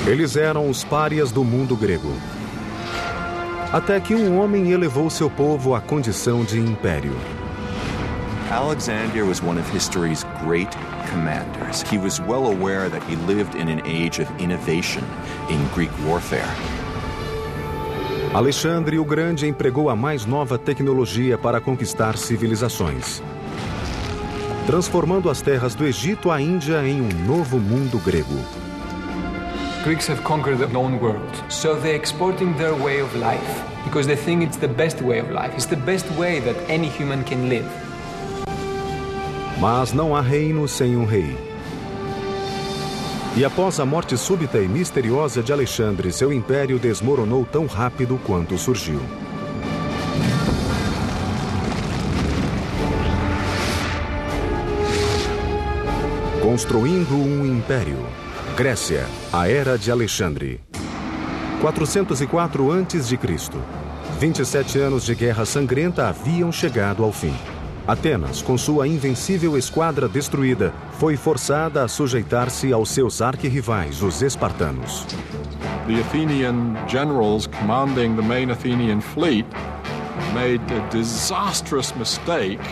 Eles eram os párias do mundo grego. Até que um homem elevou seu povo à condição de império. Alexander was one of history's great commanders. He was well aware that he lived in an age of innovation in Greek warfare. Alexandre o Grande empregou a mais nova tecnologia para conquistar civilizações, transformando as terras do Egito à Índia em um novo mundo grego. Greeks have conquered the known world, so they're exporting their way of life because they think it's the best way of life. It's the best way that any human can live. Mas não há reino sem um rei. E após a morte súbita e misteriosa de Alexandre, seu império desmoronou tão rápido quanto surgiu. Construindo um império. Grécia, a Era de Alexandre. 404 a.C. 27 anos de guerra sangrenta haviam chegado ao fim. Atenas, com sua invencível esquadra destruída, foi forçada a sujeitar-se aos seus arquirrivais, os espartanos. The Athenian generals commanding the main Athenian fleet made a disastrous mistake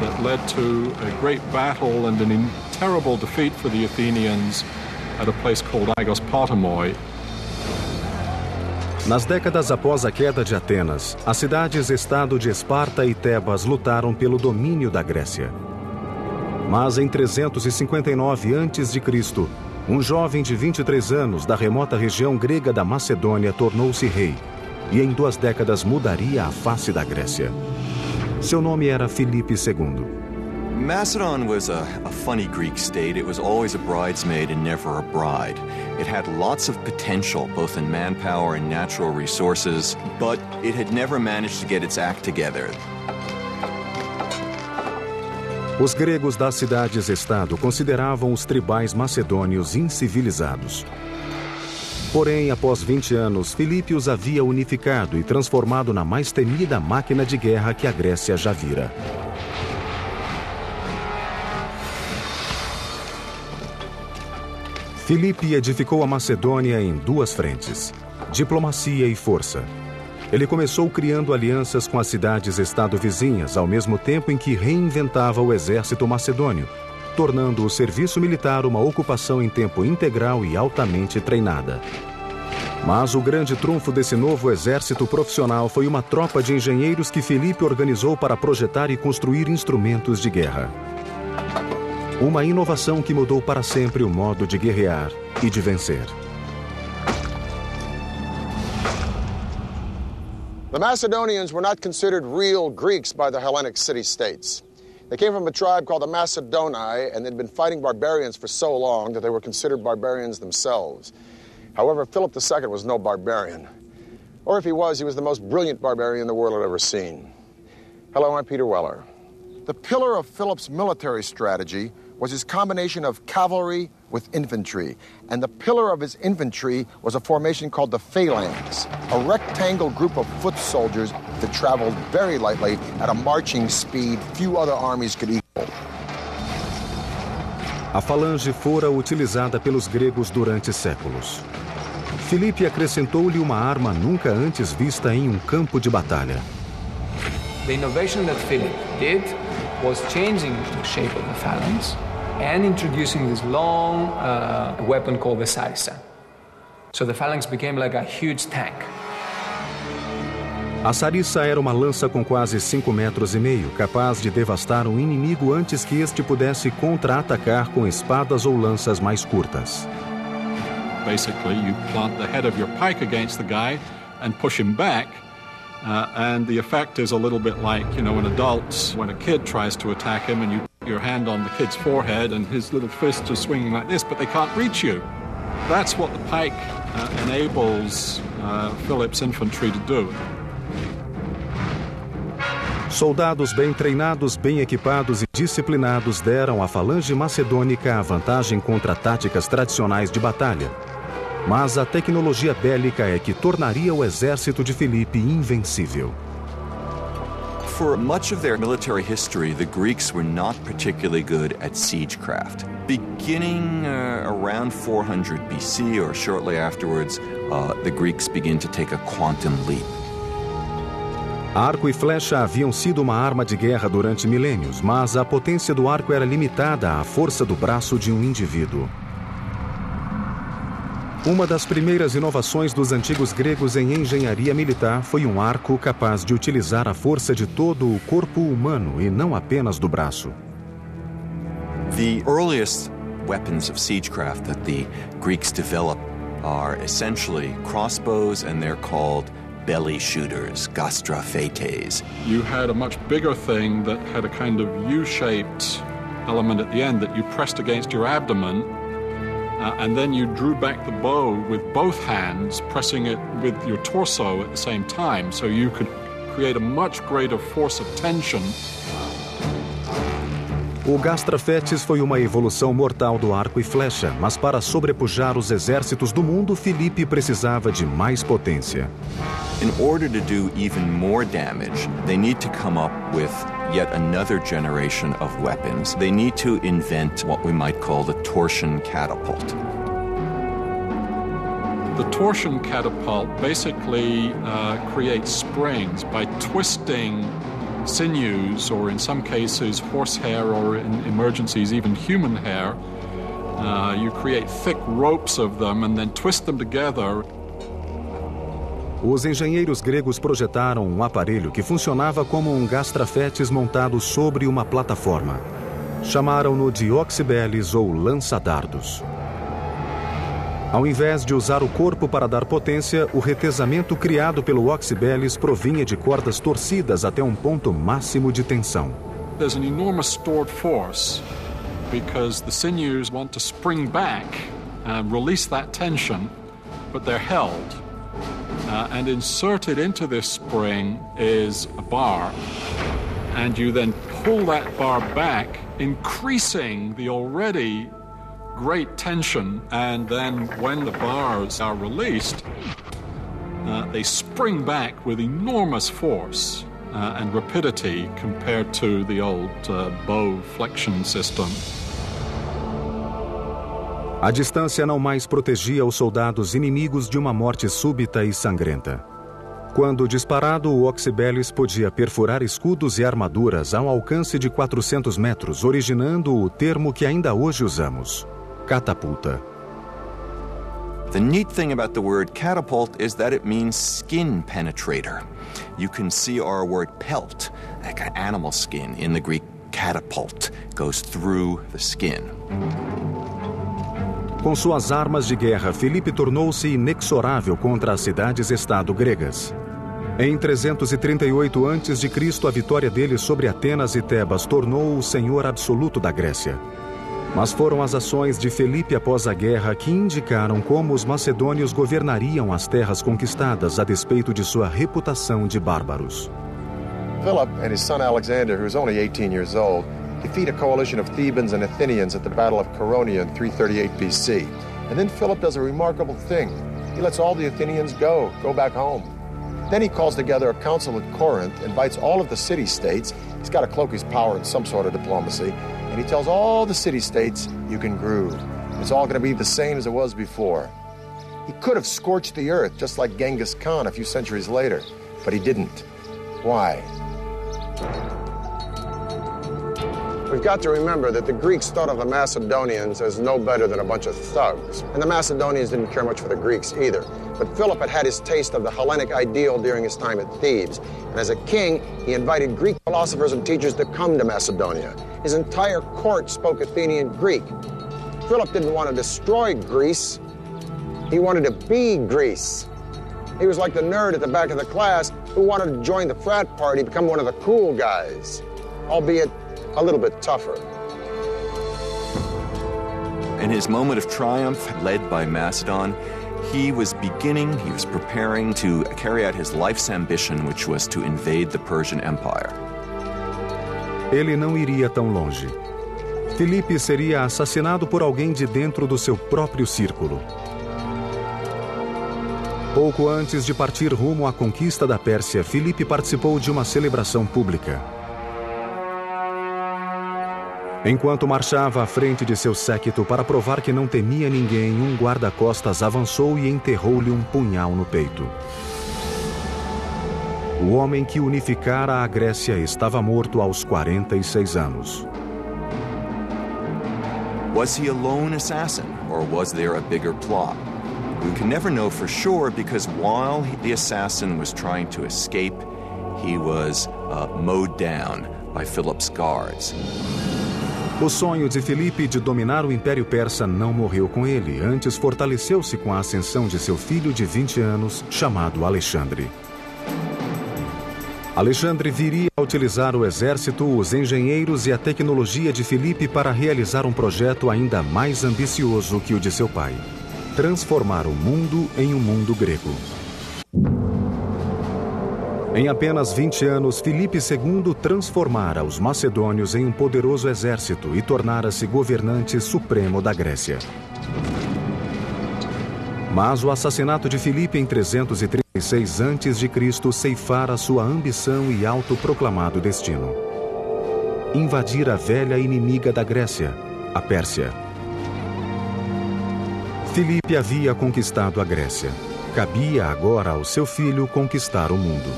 that led to a great battle and a terrible defeat for the Athenians at a place called Aigos Potamoi. Nas décadas após a queda de Atenas, as cidades-estado de Esparta e Tebas lutaram pelo domínio da Grécia. Mas em 359 a.C., um jovem de 23 anos da remota região grega da Macedônia tornou-se rei e em 2 décadas mudaria a face da Grécia. Seu nome era Filipe II. Macedon was a funny Greek state. It was always a bridesmaid and never a bride. It had lots of potential, both in manpower and natural resources, but it had never managed to get its act together. Os gregos das cidades-estado consideravam os tribais macedônios incivilizados. Porém, após 20 anos, Filipe os havia unificado e transformado na mais temida máquina de guerra que a Grécia já vira. Filipe edificou a Macedônia em 2 frentes, diplomacia e força. Ele começou criando alianças com as cidades-estado vizinhas, ao mesmo tempo em que reinventava o exército macedônio, tornando o serviço militar uma ocupação em tempo integral e altamente treinada. Mas o grande trunfo desse novo exército profissional foi uma tropa de engenheiros que Filipe organizou para projetar e construir instrumentos de guerra. Uma inovação que mudou para sempre o modo de guerrear e de vencer. The Macedonians were not considered real Greeks by the Hellenic city-states. They came from a tribe called the Macedoni, and they'd been fighting barbarians for so long that they were considered barbarians themselves. However, Philip II was no barbarian. Or if he was the most brilliant barbarian the world had ever seen. Hello, I'm Peter Weller. The pillar of Philip's military strategy was his combination of cavalry with infantry. And the pillar of his infantry was a formation called the phalanx, a rectangle group of foot soldiers that traveled very lightly at a marching speed few other armies could equal. A falange fora utilizada pelos gregos durante séculos. Filipe acrescentou-lhe uma arma nunca antes vista em um campo de batalha. The innovation that Philip did was changing the shape of the phalanx and introducing this long weapon called the sarissa. So the phalanx became like a huge tank. A sarissa era uma lança com quase 5,5 metros, capaz de devastar um inimigo antes que este pudesse contra-atacar com espadas ou lanças mais curtas. Basically, you plant the head of your pike against the guy and push him back. And the effect is a little bit like, in adults, when a kid tries to attack him and you put your hand on the kid's forehead and his little fist is swinging like this, but they can't reach you. That's what the pike enables Philip's infantry to do. Soldados bem treinados, bem equipados e disciplinados deram à falange macedônica a vantagem contra táticas tradicionais de batalha. Mas a tecnologia bélica é que tornaria o exército de Filipe invencível. For much of their military history, the Greeks were not particularly good at siegecraft. Beginning around 400 BC or shortly afterwards, the Greeks begin to take a quantum leap. Arco e flecha haviam sido uma arma de guerra durante milênios, mas a potência do arco era limitada à força do braço de um indivíduo. Uma das primeiras inovações dos antigos gregos em engenharia militar foi um arco capaz de utilizar a força de todo o corpo humano e não apenas do braço. The earliest weapons of siegecraft that the Greeks developed are essentially crossbows, and they're called belly shooters, gastrophetes. You had a much bigger thing that had a kind of U-shaped element at the end that you pressed against your abdomen, and then you drew back the bow with both hands, pressing it with your torso at the same time, so you could create a much greater force of tension. O gastrafetes foi uma evolução mortal do arco e flecha, mas para sobrepujar os exércitos do mundo, Filipe precisava de mais potência. In order to do even more damage, they need to come up with yet another generation of weapons. They need to invent what we might call the torsion catapult. The torsion catapult basically creates springs by twisting sinews, or in some cases horsehair, or in emergencies even human hair. You create thick ropes of them and then twist them together. Os engenheiros gregos projetaram um aparelho que funcionava como um gastrafetes montado sobre uma plataforma. Chamaram-no de oxibeles ou lança-dardos. Ao invés de usar o corpo para dar potência, o retesamento criado pelo oxibeles provinha de cordas torcidas até um ponto máximo de tensão. There's an enormous stored force because the sinews want to spring back and release that tension, but they're held. And inserted into this spring is a bar, and you then pull that bar back, increasing the already great tension, and then when the bars are released, they spring back with enormous force and rapidity compared to the old bow flexion system. A distância não mais protegia os soldados inimigos de uma morte súbita e sangrenta. Quando disparado, o oxibeles podia perfurar escudos e armaduras ao alcance de 400 metros, originando o termo que ainda hoje usamos: catapulta. The neat thing about the word catapult is that it means skin penetrator. You can see our word pelt, like an animal skin, in the Greek catapult, goes through the skin. Com suas armas de guerra, Filipe tornou-se inexorável contra as cidades-estado gregas. Em 338 a.C., a vitória dele sobre Atenas e Tebas tornou-o o senhor absoluto da Grécia. Mas foram as ações de Filipe após a guerra que indicaram como os macedônios governariam as terras conquistadas a despeito de sua reputação de bárbaros. Philip and his son Alexander, who was only 18 years old, defeat a coalition of Thebans and Athenians at the Battle of Chaeronea in 338 BC. And then Philip does a remarkable thing. He lets all the Athenians go back home. Then he calls together a council at Corinth, invites all of the city-states. He's got to cloak his power in some sort of diplomacy. And he tells all the city-states, you can groove. It's all going to be the same as it was before. He could have scorched the earth, just like Genghis Khan a few centuries later, but he didn't. Why? We've got to remember that the Greeks thought of the Macedonians as no better than a bunch of thugs. And the Macedonians didn't care much for the Greeks either. But Philip had had his taste of the Hellenic ideal during his time at Thebes. And as a king, he invited Greek philosophers and teachers to come to Macedonia. His entire court spoke Athenian Greek. Philip didn't want to destroy Greece. He wanted to be Greece. He was like the nerd at the back of the class who wanted to join the frat party, become one of the cool guys, albeit a little bit tougher. In his moment of triumph, led by Macedon, he was preparing to carry out his life's ambition, which was to invade the Persian Empire. Ele não iria tão longe. Filipe seria assassinado por alguém de dentro do seu próprio círculo. Pouco antes de partir rumo à conquista da Pérsia, Filipe participou de uma celebração pública. Enquanto marchava à frente de seu séquito para provar que não temia ninguém, um guarda-costas avançou e enterrou-lhe um punhal no peito. O homem que unificara a Grécia estava morto aos 46 anos. Was he a lone assassin, or was there a bigger plot? We can never know for sure because while the assassin was trying to escape, he was mowed down by Philip's guards. O sonho de Filipe de dominar o Império Persa não morreu com ele, antes fortaleceu-se com a ascensão de seu filho de 20 anos, chamado Alexandre. Alexandre viria a utilizar o exército, os engenheiros e a tecnologia de Filipe para realizar um projeto ainda mais ambicioso que o de seu pai: transformar o mundo em um mundo grego. Em apenas 20 anos, Filipe II transformara os macedônios em um poderoso exército e tornara-se governante supremo da Grécia. Mas o assassinato de Filipe em 336 a.C. ceifara sua ambição e autoproclamado destino: invadir a velha inimiga da Grécia, a Pérsia. Filipe havia conquistado a Grécia. Cabia agora ao seu filho conquistar o mundo.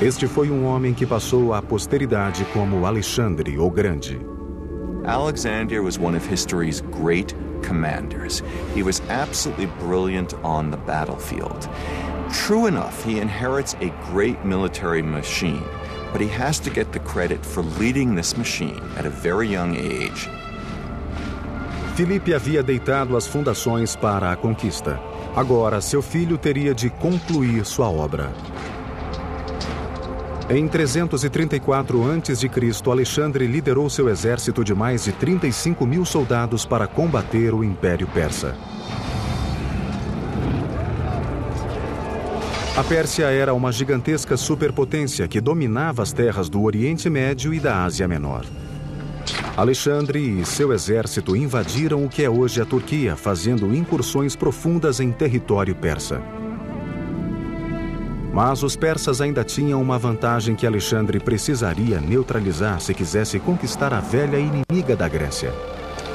Este foi um homem que passou à posteridade como Alexandre o Grande. Alexander was one of history's great commanders. He was absolutely brilliant on the battlefield. True enough, he inherits a great military machine, but he has to get the credit for leading this machine at a very young age. Filipe havia deitado as fundações para a conquista. Agora, seu filho teria de concluir sua obra. Em 334 a.C., Alexandre liderou seu exército de mais de 35 mil soldados para combater o Império Persa. A Pérsia era uma gigantesca superpotência que dominava as terras do Oriente Médio e da Ásia Menor. Alexandre e seu exército invadiram o que é hoje a Turquia, fazendo incursões profundas em território persa. Mas os persas ainda tinham uma vantagem que Alexandre precisaria neutralizar se quisesse conquistar a velha inimiga da Grécia.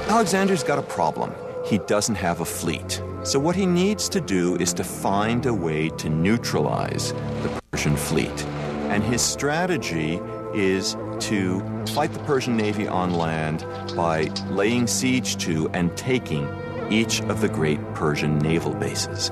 Alexander's got a problem. He doesn't have a fleet. So what he needs to do is to find a way to neutralize the Persian fleet. And his strategy is to fight the Persian Navy on land by laying siege to and taking each of the great Persian naval bases.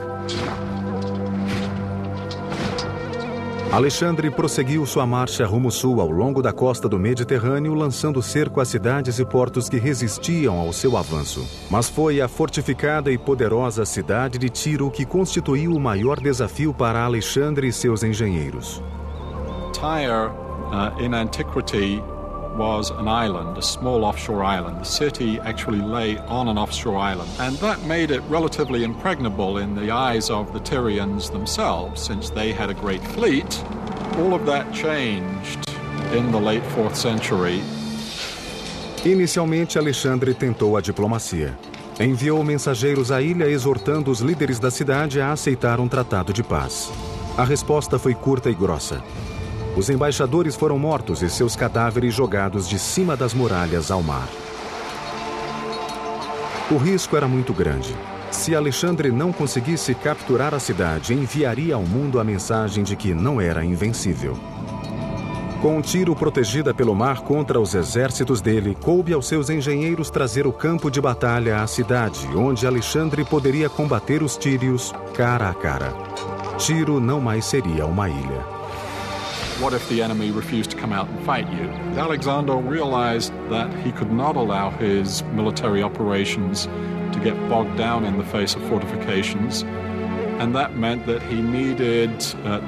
Alexandre prosseguiu sua marcha rumo sul ao longo da costa do Mediterrâneo, lançando cerco às cidades e portos que resistiam ao seu avanço. Mas foi a fortificada e poderosa cidade de Tiro que constituiu o maior desafio para Alexandre e seus engenheiros. Tyre, in antiquity, was an island, a small offshore island. The city actually lay on an offshore island, and that made it relatively impregnable in the eyes of the Tyrians themselves, since they had a great fleet. All of that changed in the late 4th century. Inicialmente, Alexandre tentou a diplomacia. Enviou mensageiros à ilha exortando os líderes da cidade a aceitar um tratado de paz. A resposta foi curta e grossa. Os embaixadores foram mortos e seus cadáveres jogados de cima das muralhas ao mar. O risco era muito grande. Se Alexandre não conseguisse capturar a cidade, enviaria ao mundo a mensagem de que não era invencível. Com Tiro protegida pelo mar contra os exércitos dele, coube aos seus engenheiros trazer o campo de batalha à cidade, onde Alexandre poderia combater os tírios cara a cara. Tiro não mais seria uma ilha. What if the enemy refused to come out and fight you? Alexander realized that he could not allow his military operations to get bogged down in the face of fortifications, and that meant that he needed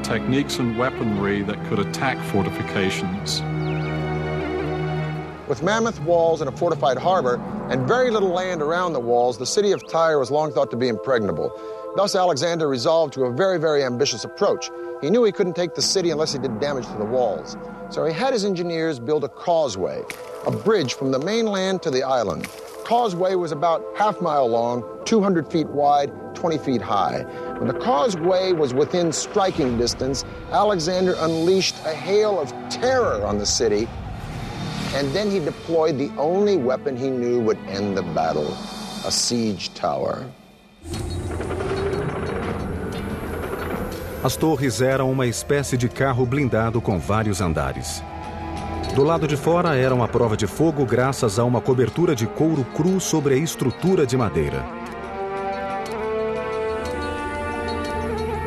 techniques and weaponry that could attack fortifications. With mammoth walls and a fortified harbor, and very little land around the walls, the city of Tyre was long thought to be impregnable. Thus, Alexander resolved to a very, very ambitious approach. He knew he couldn't take the city unless he did damage to the walls. So he had his engineers build a causeway, a bridge from the mainland to the island. causeway was about half-mile long, 200 feet wide, 20 feet high. When the causeway was within striking distance, Alexander unleashed a hail of terror on the city, and then he deployed the only weapon he knew would end the battle, a siege tower. As torres eram uma espécie de carro blindado com vários andares. Do lado de fora eram a prova de fogo graças a uma cobertura de couro cru sobre a estrutura de madeira.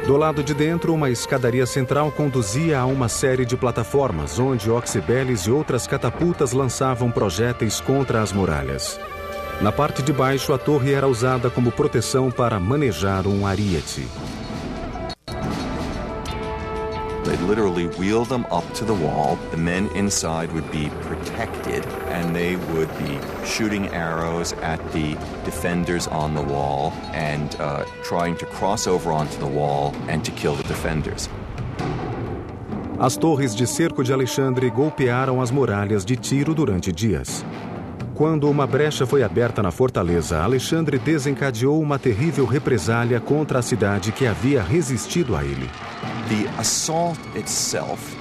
Do lado de dentro, uma escadaria central conduzia a uma série de plataformas, onde oxibeles e outras catapultas lançavam projéteis contra as muralhas. Na parte de baixo, a torre era usada como proteção para manejar um ariete. They'd literally wheel them up to the wall. The men inside would be protected, and they would be shooting arrows at the defenders on the wall and trying to cross over onto the wall and to kill the defenders. As torres de cerco de Alexandre golpearam as muralhas de Tiro durante dias. Quando uma brecha foi aberta na fortaleza, Alexandre desencadeou uma terrível represália contra a cidade que havia resistido a ele. The assault itself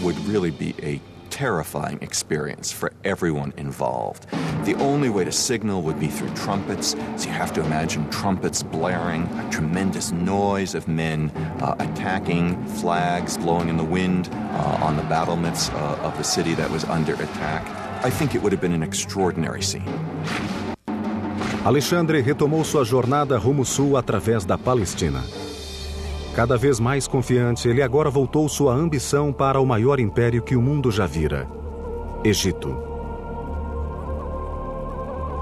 would really be a terrifying experience for everyone involved. The only way to signal would be through trumpets, so you have to imagine trumpets blaring, a tremendous noise of men attacking, flags blowing in the wind on the battlements of the city that was under attack. I think it would have been an extraordinary scene. Alexandre retomou sua jornada rumo sul através da Palestina. Cada vez mais confiante, ele agora voltou sua ambição para o maior império que o mundo já vira: Egito.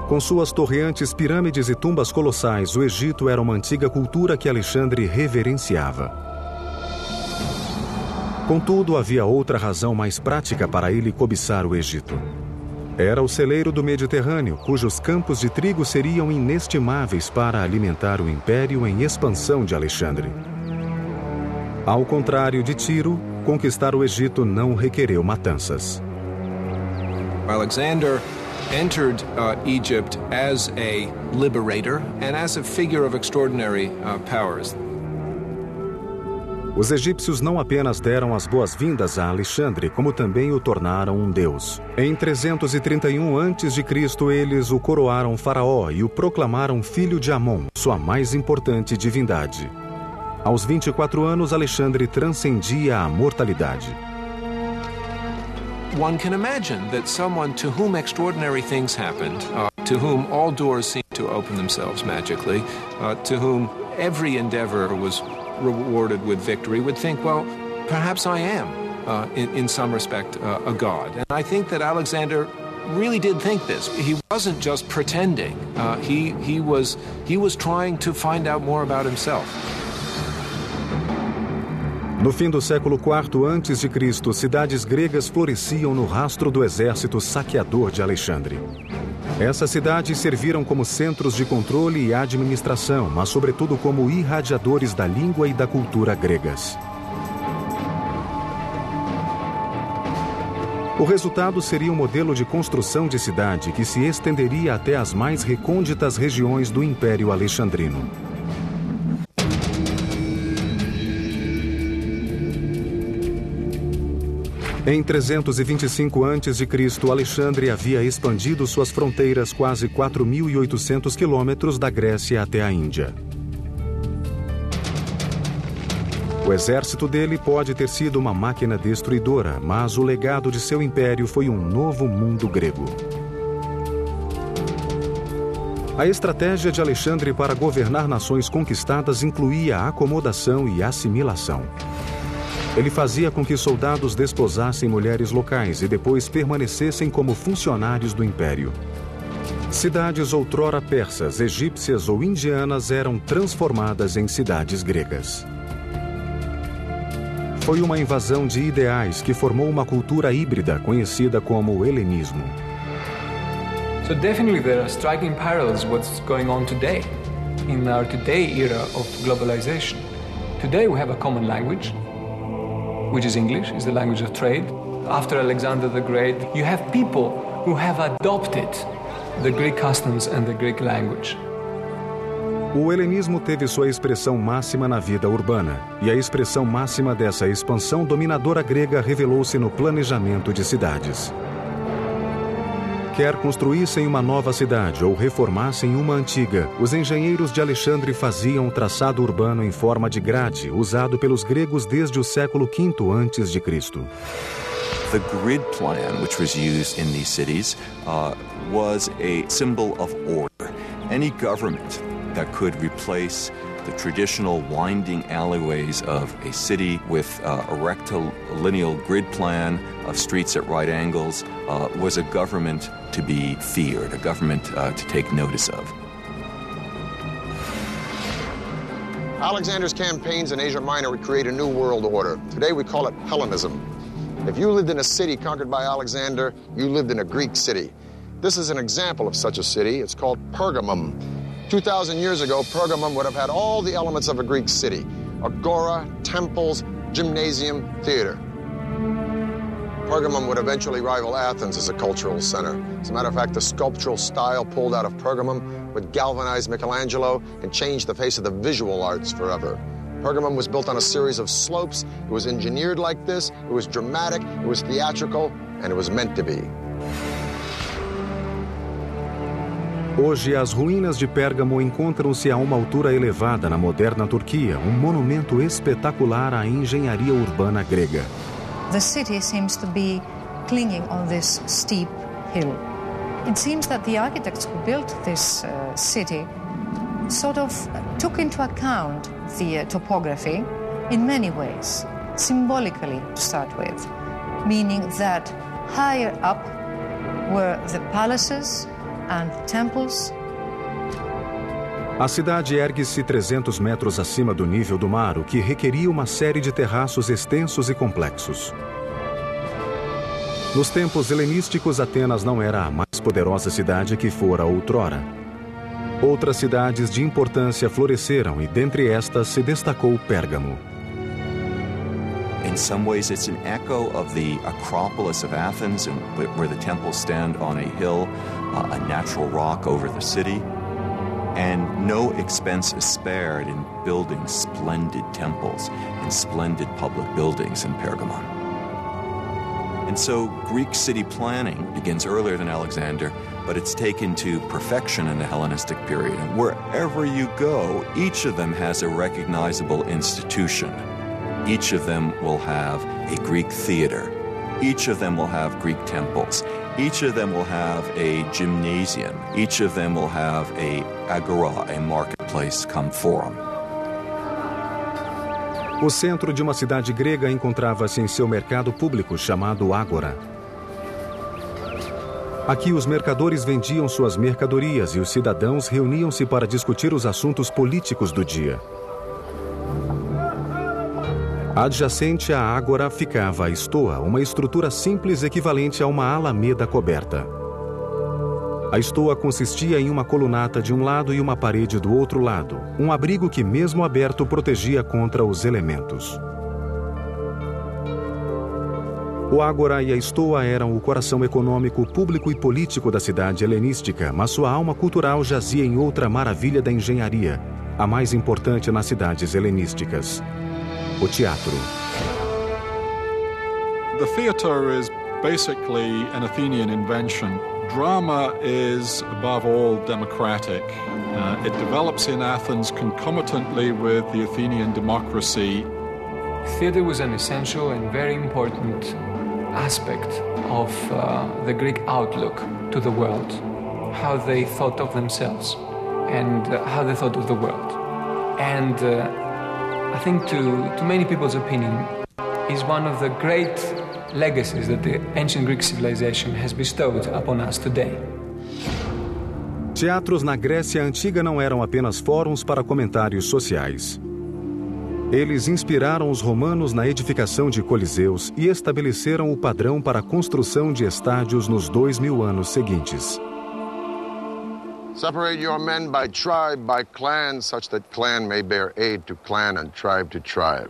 Com suas torreantes pirâmides e tumbas colossais, o Egito era uma antiga cultura que Alexandre reverenciava. Contudo, havia outra razão mais prática para ele cobiçar o Egito. Era o celeiro do Mediterrâneo, cujos campos de trigo seriam inestimáveis para alimentar o império em expansão de Alexandre. Ao contrário de Tiro, conquistar o Egito não requereu matanças. Alexander entered Egypt as a liberator and as a figure of extraordinary powers. Os egípcios não apenas deram as boas-vindas a Alexandre, como também o tornaram um deus. Em 331 a.C., eles o coroaram faraó e o proclamaram filho de Amon, sua mais importante divindade. Aos 24 anos, Alexandre transcendia a mortalidade. One can imagine that someone to whom extraordinary things happened, to whom all doors seemed to open themselves magically, to whom every endeavor was rewarded with victory, would think, well, perhaps I am, in some respect, a god. And I think that Alexander really did think this. He wasn't just pretending. He was trying to find out more about himself. No fim do século IV a.C., cidades gregas floresciam no rastro do exército saqueador de Alexandre. Essas cidades serviram como centros de controle e administração, mas sobretudo como irradiadores da língua e da cultura gregas. O resultado seria um modelo de construção de cidade que se estenderia até as mais recônditas regiões do Império Alexandrino. Em 325 a.C., Alexandre havia expandido suas fronteiras quase 4.800 quilômetros da Grécia até a Índia. O exército dele pode ter sido uma máquina destruidora, mas o legado de seu império foi um novo mundo grego. A estratégia de Alexandre para governar nações conquistadas incluía acomodação e assimilação. Ele fazia com que soldados desposassem mulheres locais e depois permanecessem como funcionários do império. Cidades outrora persas, egípcias ou indianas eram transformadas em cidades gregas. Foi uma invasão de ideais que formou uma cultura híbrida conhecida como helenismo. So definitely there are striking parallels with what's going on today, in our today era of globalization. Today we have a common language, which is English, is the language of trade. After Alexander the Great, you have people who have adopted the Greek customs and the Greek language. O helenismo teve sua expressão máxima na vida urbana, e a expressão máxima dessa expansão dominadora grega revelou-se no planejamento de cidades. Quer construíssem uma nova cidade ou reformassem uma antiga, os engenheiros de Alexandre faziam um traçado urbano em forma de grade, usado pelos gregos desde o século V a.C. The grid plan, which was used in these cities, was a symbol of order. Any government that could replace the traditional winding alleyways of a city with a rectilineal grid plan of streets at right angles was a government to be feared, a government to take notice of. Alexander's campaigns in Asia Minor would create a new world order. Today we call it Hellenism. If you lived in a city conquered by Alexander, you lived in a Greek city. This is an example of such a city. It's called Pergamum. 2,000 years ago, Pergamum would have had all the elements of a Greek city: agora, temples, gymnasium, theater. Pergamum would eventually rival Athens as a cultural center. As a matter of fact, the sculptural style pulled out of Pergamum would galvanize Michelangelo and change the face of the visual arts forever. Pergamum was built on a series of slopes. It was engineered like this. It was dramatic, it was theatrical, and it was meant to be. Hoje, as ruínas de Pérgamo encontram-se a uma altura elevada na moderna Turquia, um monumento espetacular à engenharia urbana grega. The city seems to be clinging on this steep hill. It seems that the architects who built this city sort of took into account the topography in many ways, symbolically to start with, meaning that higher up were the palaces and temples. A cidade ergue-se 300 metros acima do nível do mar, o que requeria uma série de terraços extensos e complexos. Nos tempos helenísticos, Atenas não era a mais poderosa cidade que fora outrora. Outras cidades de importância floresceram e dentre estas se destacou Pérgamo. In some ways, it's an echo of the Acropolis of Athens, where the temples stand on a hill, a natural rock over the city, and no expense is spared in building splendid temples and splendid public buildings in Pergamon. And so Greek city planning begins earlier than Alexander, but it's taken to perfection in the Hellenistic period. And wherever you go, each of them has a recognizable institution. Each of them will have a Greek theater. Each of them will have Greek temples. Each of them will have a gymnasium. Each of them will have a agora, a marketplace come forum. O centro de uma cidade grega encontrava-se em seu mercado público chamado Ágora. Aqui os mercadores vendiam suas mercadorias e os cidadãos reuniam-se para discutir os assuntos políticos do dia. Adjacente à Ágora ficava a Stoa, uma estrutura simples equivalente a uma alameda coberta. A Stoa consistia em uma colunata de um lado e uma parede do outro lado, um abrigo que, mesmo aberto, protegia contra os elementos. O Ágora e a Stoa eram o coração econômico, público e político da cidade helenística, mas sua alma cultural jazia em outra maravilha da engenharia, a mais importante nas cidades helenísticas: o teatro. The theater is basically an Athenian invention. Drama is, above all, democratic. It develops in Athens concomitantly with the Athenian democracy. Theatre was an essential and very important aspect of the Greek outlook to the world, how they thought of themselves and how they thought of the world. And I think to many people's opinion is one of the great legacies that the ancient Greek civilization has bestowed upon us today. Teatros na Grécia Antiga não eram apenas fóruns para comentários sociais. Eles inspiraram os romanos na edificação de coliseus e estabeleceram o padrão para a construção de estádios nos 2000 anos seguintes. Separate your men by tribe, by clan, such that clan may bear aid to clan and tribe to tribe.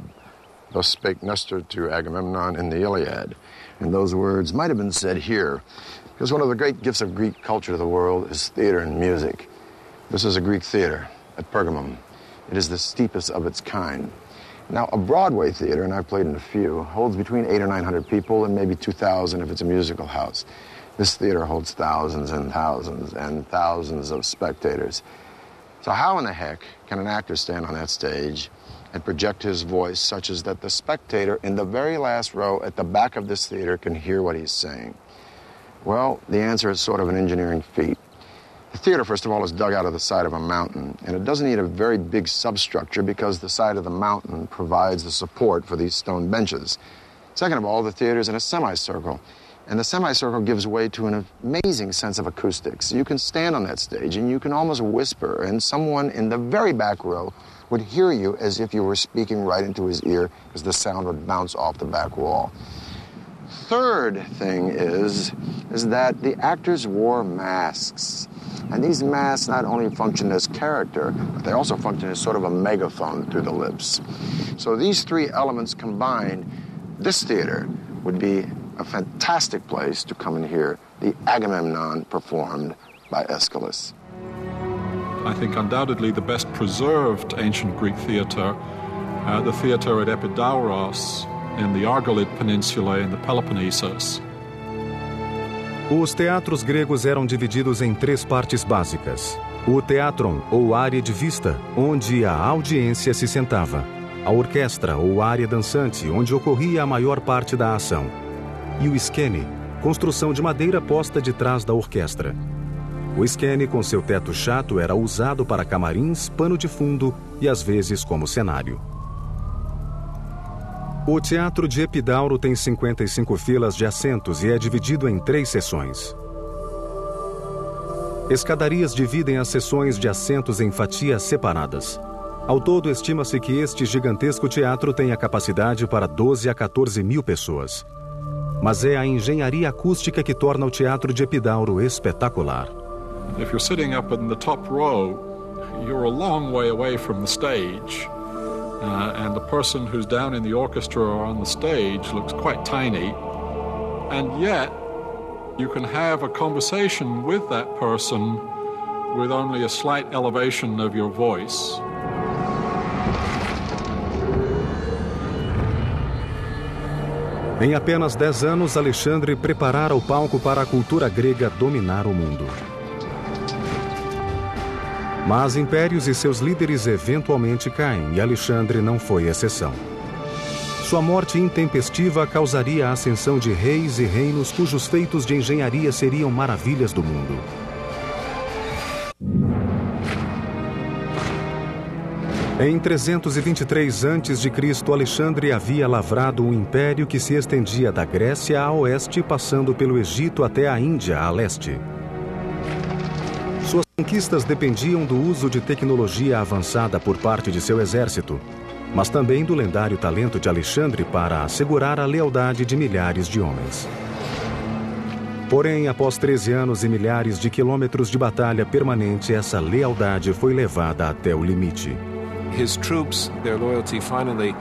Thus spake Nestor to Agamemnon in the Iliad. And those words might have been said here, because one of the great gifts of Greek culture to the world is theater and music. This is a Greek theater at Pergamum. It is the steepest of its kind. Now, a Broadway theater, and I've played in a few, holds between 800 or 900 people and maybe 2,000 if it's a musical house. This theater holds thousands and thousands and thousands of spectators. So how in the heck can an actor stand on that stage and project his voice such as that the spectator in the very last row at the back of this theater can hear what he's saying? Well, the answer is sort of an engineering feat. The theater, first of all, is dug out of the side of a mountain, and it doesn't need a very big substructure because the side of the mountain provides the support for these stone benches. Second of all, the theater is in a semicircle, and the semicircle gives way to an amazing sense of acoustics. You can stand on that stage and you can almost whisper, and someone in the very back row would hear you as if you were speaking right into his ear because the sound would bounce off the back wall. Third thing is that the actors wore masks. And these masks not only function as character, but they also function as sort of a megaphone through the lips. So these three elements combined, this theater would be a fantastic place to come and hear the Agamemnon performed by Aeschylus. I think undoubtedly the best preserved ancient Greek theater, the theater at Epidauros in the Argolid Peninsula in the Peloponnesus. Os teatros gregos eram divididos em três partes básicas. O teatron, ou área de vista, onde a audiência se sentava. A orquestra, ou área dançante, onde ocorria a maior parte da ação. E o skene, construção de madeira posta de trás da orquestra. O skene, com seu teto chato, era usado para camarins, pano de fundo e às vezes como cenário. O Teatro de Epidauro tem 55 filas de assentos e é dividido em 3 seções. Escadarias dividem as seções de assentos em fatias separadas. Ao todo, estima-se que este gigantesco teatro tenha capacidade para 12 a 14 mil pessoas. Mas é a engenharia acústica que torna o Teatro de Epidauro espetacular. If you're sitting up in the top row, you're a long way away from the stage. And the person who's down in the orchestra or on the stage looks quite tiny. And yet, you can have a conversation with that person with only a slight elevation of your voice. Em apenas 10 anos, Alexandre preparara o palco para a cultura grega dominar o mundo. Mas impérios e seus líderes eventualmente caem, e Alexandre não foi exceção. Sua morte intempestiva causaria a ascensão de reis e reinos cujos feitos de engenharia seriam maravilhas do mundo. Em 323 a.C., Alexandre havia lavrado um império que se estendia da Grécia a oeste, passando pelo Egito até a Índia a leste. Suas conquistas dependiam do uso de tecnologia avançada por parte de seu exército, mas também do lendário talento de Alexandre para assegurar a lealdade de milhares de homens. Porém, após 13 anos e milhares de quilômetros de batalha permanente, essa lealdade foi levada até o limite. His troops, their loyalty finally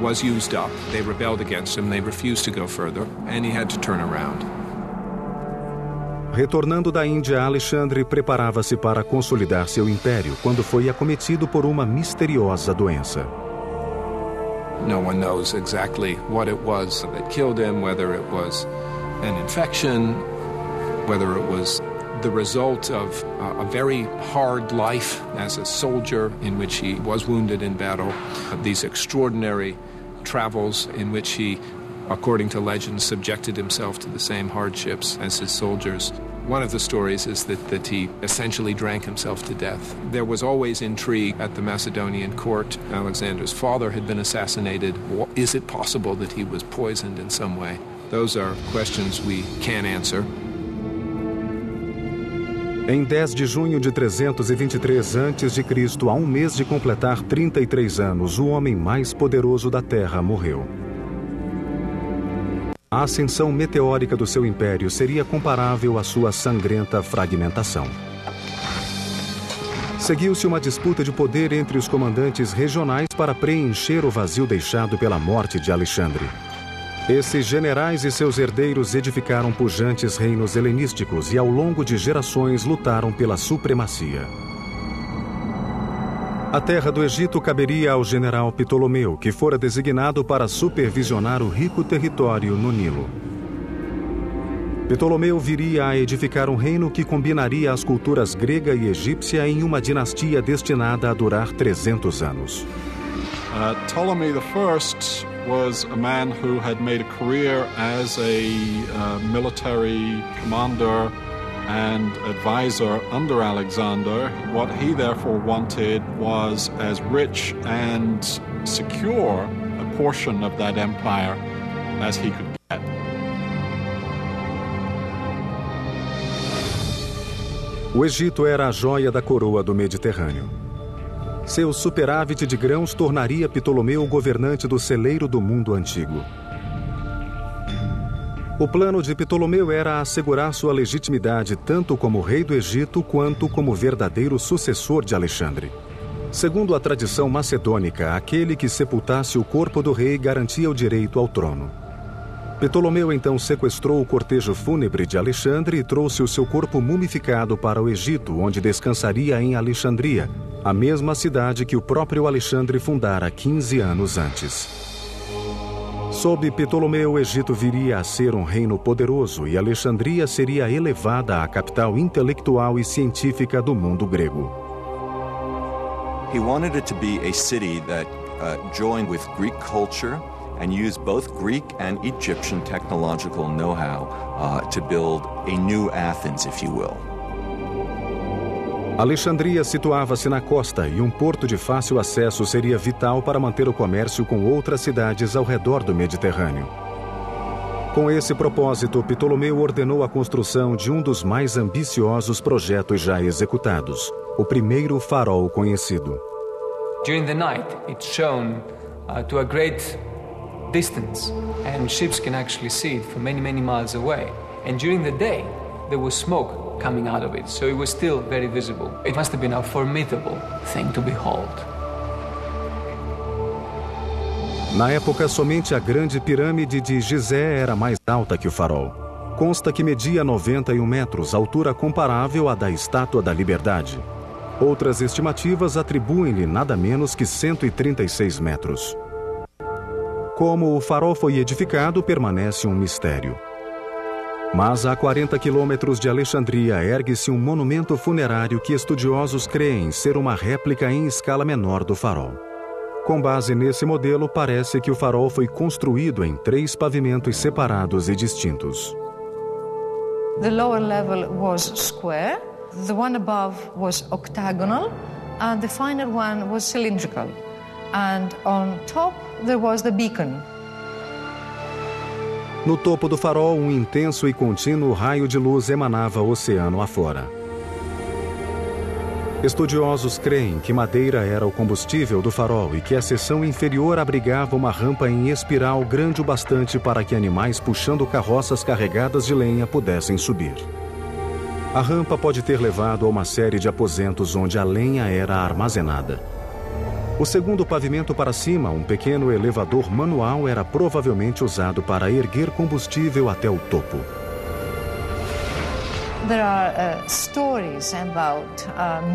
was used up. They rebelled against him, they refused to go further, and he had to turn around. Retornando da Índia, Alexandre preparava-se para consolidar seu império quando foi acometido por uma misteriosa doença. No one knows exactly what it was that killed him, whether it was an infection, whether it was the result of a very hard life as a soldier in which he was wounded in battle, these extraordinary travels in which he, according to legend, subjected himself to the same hardships as his soldiers. One of the stories is that he essentially drank himself to death. There was always intrigue at the Macedonian court. Alexander's father had been assassinated. Is it possible that he was poisoned in some way? Those are questions we can't answer. Em 10 de junho de 323 a.C., a um mês de completar 33 anos, o homem mais poderoso da Terra morreu. A ascensão meteórica do seu império seria comparável à sua sangrenta fragmentação. Seguiu-se uma disputa de poder entre os comandantes regionais para preencher o vazio deixado pela morte de Alexandre. Esses generais e seus herdeiros edificaram pujantes reinos helenísticos e ao longo de gerações lutaram pela supremacia. A terra do Egito caberia ao general Ptolomeu, que fora designado para supervisionar o rico território no Nilo. Ptolomeu viria a edificar um reino que combinaria as culturas grega e egípcia em uma dinastia destinada a durar 300 anos. Ptolemy I was a man who had made a career as a military commander and advisor under Alexander. What he therefore wanted was as rich and secure a portion of that empire as he could get. O Egito era a joia da coroa do Mediterrâneo. Seu superávit de grãos tornaria Ptolomeu o governante do celeiro do mundo antigo. O plano de Ptolomeu era assegurar sua legitimidade tanto como rei do Egito quanto como verdadeiro sucessor de Alexandre. Segundo a tradição macedônica, aquele que sepultasse o corpo do rei garantia o direito ao trono. Ptolomeu então sequestrou o cortejo fúnebre de Alexandre e trouxe o seu corpo mumificado para o Egito, onde descansaria em Alexandria, a mesma cidade que o próprio Alexandre fundara 15 anos antes. Sob Ptolomeu, o Egito viria a ser um reino poderoso e Alexandria seria elevada à capital intelectual e científica do mundo grego. He wanted it to be a city that joined with Greek culture and used both Greek and Egyptian technological know-how to build a new Athens, if you will. Alexandria situava-se na costa e um porto de fácil acesso seria vital para manter o comércio com outras cidades ao redor do Mediterrâneo. Com esse propósito, Ptolomeu ordenou a construção de um dos mais ambiciosos projetos já executados, o primeiro farol conhecido. During the night, it's shown to a great distance, and ships can actually see it from many, many miles away. And during the day, there was smoke coming out of it, so it was still very visible. It must have been a formidable thing to behold. Na época, somente a grande pirâmide de Gizé era mais alta que o farol. Consta que media 91 metros, altura comparável à da Estátua da Liberdade. Outras estimativas atribuem-lhe nada menos que 136 metros. Como o farol foi edificado, permanece um mistério. Mas a 40 quilômetros de Alexandria ergue-se um monumento funerário que estudiosos creem ser uma réplica em escala menor do farol. Com base nesse modelo, parece que o farol foi construído em 3 pavimentos separados e distintos. The lower level was square, the one above was octagonal, and the final one was cylindrical. And on top there was the beacon. No topo do farol, um intenso e contínuo raio de luz emanava oceano afora. Estudiosos creem que madeira era o combustível do farol e que a seção inferior abrigava uma rampa em espiral grande o bastante para que animais puxando carroças carregadas de lenha pudessem subir. A rampa pode ter levado a uma série de aposentos onde a lenha era armazenada. O segundo pavimento para cima, um pequeno elevador manual, era provavelmente usado para erguer combustível até o topo. There are stories about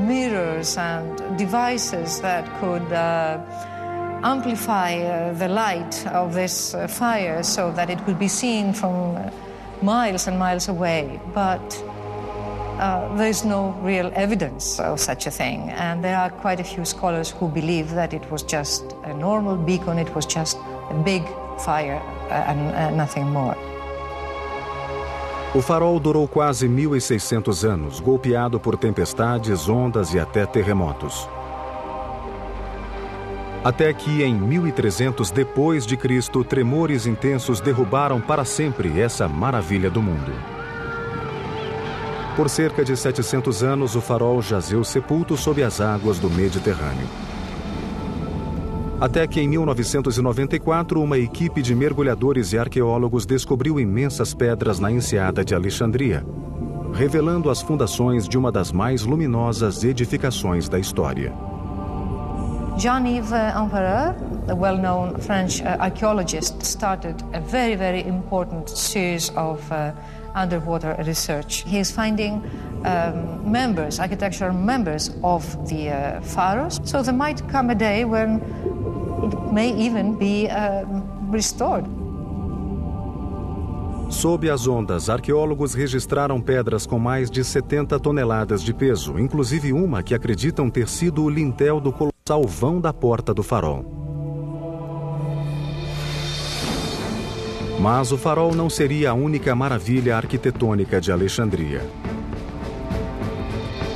mirrors and devices that could amplify the light of this fire so that it could be seen from miles and miles away. But there is no real evidence of such a thing, and there are quite a few scholars who believe that it was just a normal beacon, it was just a big fire and nothing more. O farol durou quase 1.600 anos, golpeado por tempestades, ondas e até terremotos. Até que em 1300 depois de Cristo, tremores intensos derrubaram para sempre essa maravilha do mundo. Por cerca de 700 anos, o farol jazeu sepulto sob as águas do Mediterrâneo. Até que em 1994, uma equipe de mergulhadores e arqueólogos descobriu imensas pedras na enseada de Alexandria, revelando as fundações de uma das mais luminosas edificações da história. Jean-Yves Empereur, the well-known French archaeologist, started a very, very important series of underwater research. He is finding architectural members of the pharaohs. So there might come a day when it may even be restored. Sob as ondas, arqueólogos registraram pedras com mais de 70 toneladas de peso, inclusive uma que acreditam ter sido o lintel do colossal vão da porta do farol. Mas o farol não seria a única maravilha arquitetônica de Alexandria.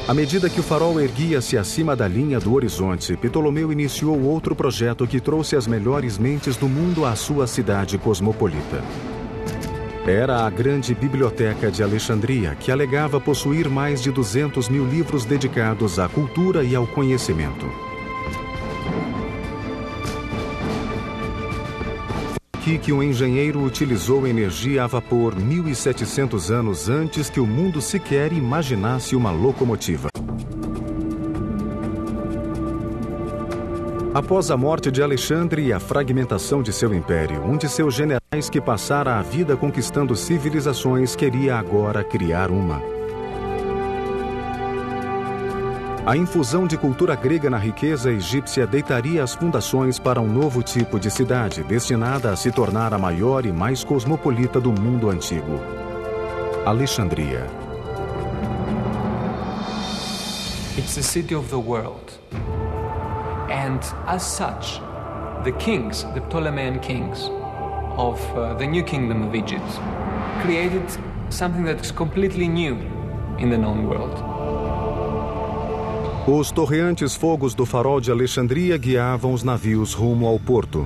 À medida que o farol erguia-se acima da linha do horizonte, Ptolomeu iniciou outro projeto que trouxe as melhores mentes do mundo à sua cidade cosmopolita. Era a grande biblioteca de Alexandria, que alegava possuir mais de 200 mil livros dedicados à cultura e ao conhecimento. Foi aqui que um engenheiro utilizou energia a vapor 1.700 anos antes que o mundo sequer imaginasse uma locomotiva. Após a morte de Alexandre e a fragmentação de seu império, um de seus generais que passara a vida conquistando civilizações queria agora criar uma. A infusão de cultura grega na riqueza egípcia deitaria as fundações para um novo tipo de cidade, destinada a se tornar a maior e mais cosmopolita do mundo antigo. Alexandria. It's the city of the world. And as such, the kings, the Ptolemaic kings of the new kingdom of Egypt, created something that's completely new in the known world. Os torreantes fogos do farol de Alexandria guiavam os navios rumo ao porto.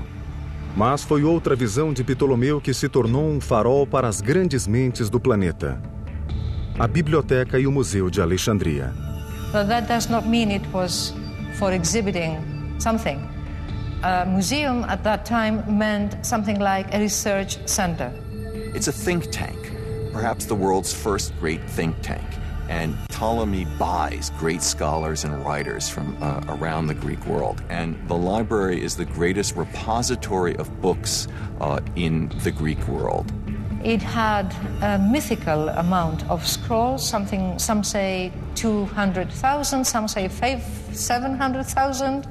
Mas foi outra visão de Ptolomeu que se tornou um farol para as grandes mentes do planeta. A Biblioteca e o Museu de Alexandria. But that does not mean it was for exhibiting something. A museum at that time meant something like a research center. It's a think tank, perhaps the world's first great think tank. And Ptolemy buys great scholars and writers from around the Greek world. And the library is the greatest repository of books in the Greek world. It had a mythical amount of scrolls, some say 200,000, some say 700,000.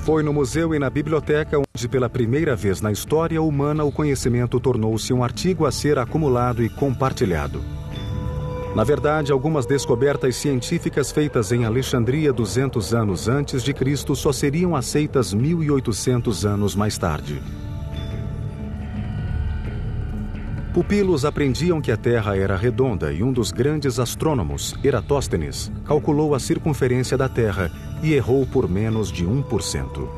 Foi no museu e na biblioteca onde, pela primeira vez na história humana, o conhecimento tornou-se um artigo a ser acumulado e compartilhado. Na verdade, algumas descobertas científicas feitas em Alexandria 200 anos antes de Cristo só seriam aceitas 1.800 anos mais tarde. Pupilos aprendiam que a Terra era redonda e um dos grandes astrônomos, Eratóstenes, calculou a circunferência da Terra e errou por menos de 1%.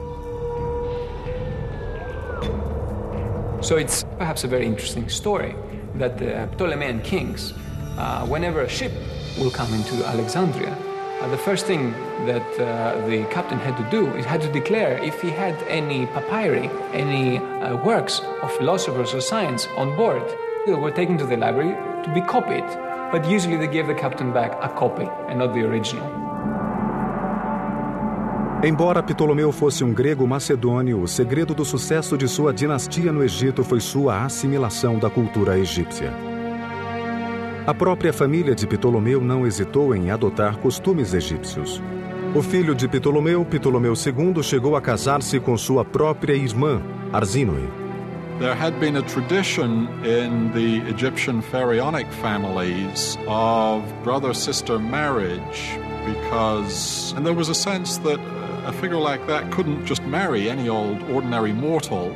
So it's perhaps a very interesting story that the Ptolemaic kings, whenever a ship will come into Alexandria, the first thing that the captain had to do is had to declare if he had any papyri, any works of philosophers or science on board. They were taken to the library to be copied, but usually they gave the captain back a copy and not the original. Embora Ptolomeu fosse um grego macedônio, o segredo do sucesso de sua dinastia no Egito foi sua assimilação da cultura egípcia. A própria família de Ptolomeu não hesitou em adotar costumes egípcios. O filho de Ptolomeu, Ptolomeu II, chegou a casar-se com sua própria irmã, Arsínoe. There had been a tradition in the Egyptian pharaonic families of brother-sister marriage and there was a sense that a figure like that couldn't just marry any old ordinary mortal,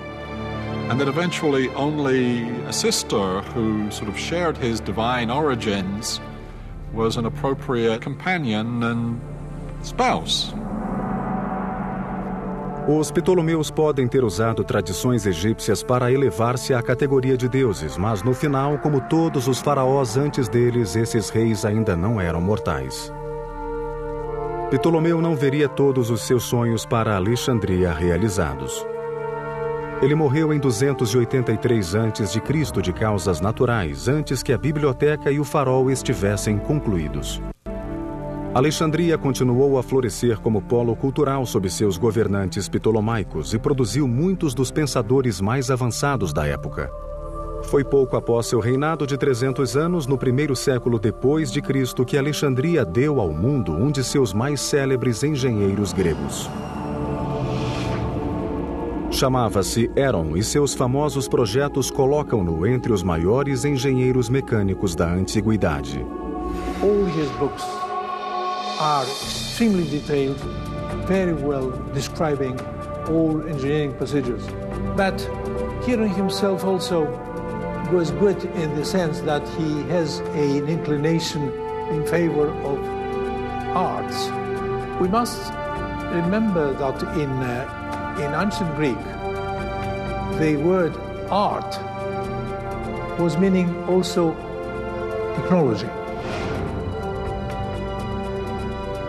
and that eventually only a sister who sort of shared his divine origins was an appropriate companion and spouse. Os Ptolomeus podem ter usado tradições egípcias para elevar-se à categoria de deuses, mas no final, como todos os faraós antes deles, esses reis ainda não eram mortais. Ptolomeu não veria todos os seus sonhos para Alexandria realizados. Ele morreu em 283 a.C. de causas naturais, antes que a biblioteca e o farol estivessem concluídos. Alexandria continuou a florescer como polo cultural sob seus governantes ptolomaicos e produziu muitos dos pensadores mais avançados da época. Foi pouco após seu reinado de 300 anos, no primeiro século depois de Cristo, que Alexandria deu ao mundo um de seus mais célebres engenheiros gregos. Chamava-se Heron e seus famosos projetos colocam-no entre os maiores engenheiros mecânicos da antiguidade. All his books are extremely detailed, very well describing all engineering procedures. But Heron himself also was good in the sense that he has an inclination in favor of arts. We must remember that in ancient Greek, the word art was meaning also technology.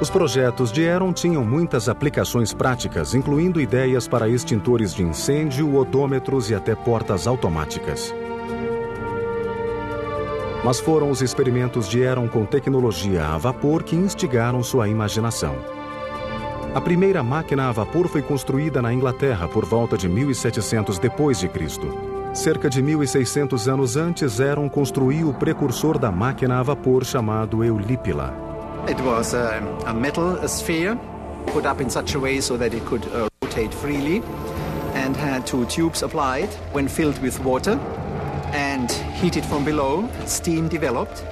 Os projetos de Heron tinham muitas aplicações práticas, incluindo ideias para extintores de incêndio, odômetros e até portas automáticas. Mas foram os experimentos de Heron com tecnologia a vapor que instigaram sua imaginação. A primeira máquina a vapor foi construída na Inglaterra por volta de 1700 d.C. Cerca de 1600 anos antes, Heron construiu o precursor da máquina a vapor chamado Eulípila. It was a metal sphere put up in such a way so that it could rotate freely and had two tubes applied. When filled with water and heated from below, steam developed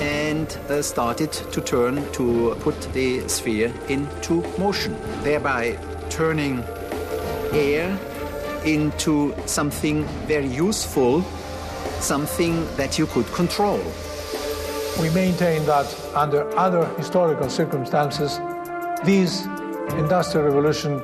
and started to turn to put the sphere into motion, thereby turning air into something very useful, something that you could control. We maintain that under other historical circumstances, this industrial revolution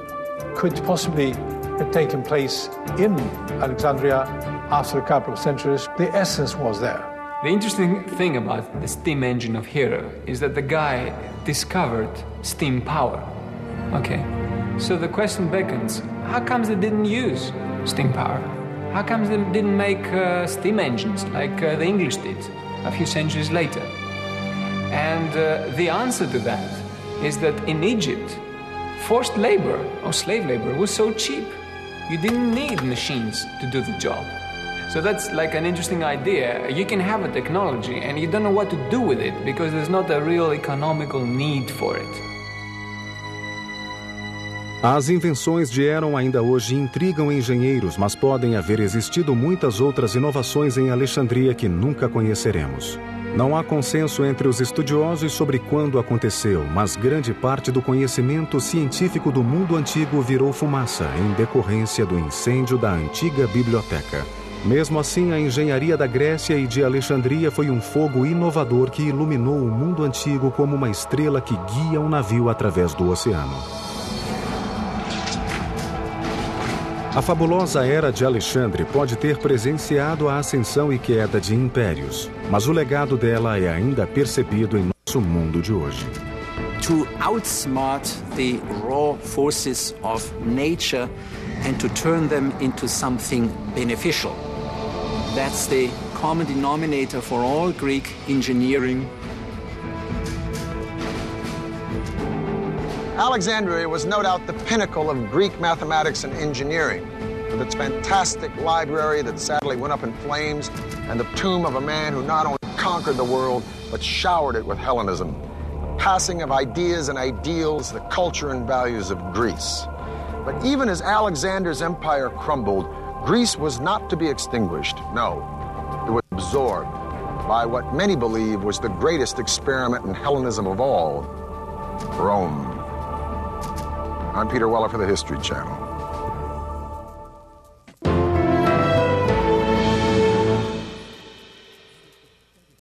could possibly have taken place in Alexandria after a couple of centuries. The essence was there. The interesting thing about the steam engine of Hero is that the guy discovered steam power. Okay, so the question beckons, how comes they didn't use steam power? How comes they didn't make steam engines like the English did a few centuries later? And the answer to that is that in Egypt, forced labor or slave labor was so cheap. You didn't need machines to do the job. So that's like an interesting idea. You can have a technology and you don't know what to do with it because there's not a real economical need for it. As invenções de Heron ainda hoje intrigam engenheiros, mas podem haver existido muitas outras inovações em Alexandria que nunca conheceremos. Não há consenso entre os estudiosos sobre quando aconteceu, mas grande parte do conhecimento científico do mundo antigo virou fumaça em decorrência do incêndio da antiga biblioteca. Mesmo assim, a engenharia da Grécia e de Alexandria foi um fogo inovador que iluminou o mundo antigo como uma estrela que guia um navio através do oceano. A fabulosa Era de Alexandre pode ter presenciado a ascensão e queda de impérios, mas o legado dela é ainda percebido em nosso mundo de hoje. To outsmart the raw forces of nature and to turn them into something beneficial. That's the common denominator for all Greek engineering. Alexandria was no doubt the pinnacle of Greek mathematics and engineering, with its fantastic library that sadly went up in flames and the tomb of a man who not only conquered the world, but showered it with Hellenism, the passing of ideas and ideals, the culture and values of Greece. But even as Alexander's empire crumbled, Greece was not to be extinguished. No, it was absorbed by what many believe was the greatest experiment in Hellenism of all, Rome. I'm Peter Weller for the History Channel.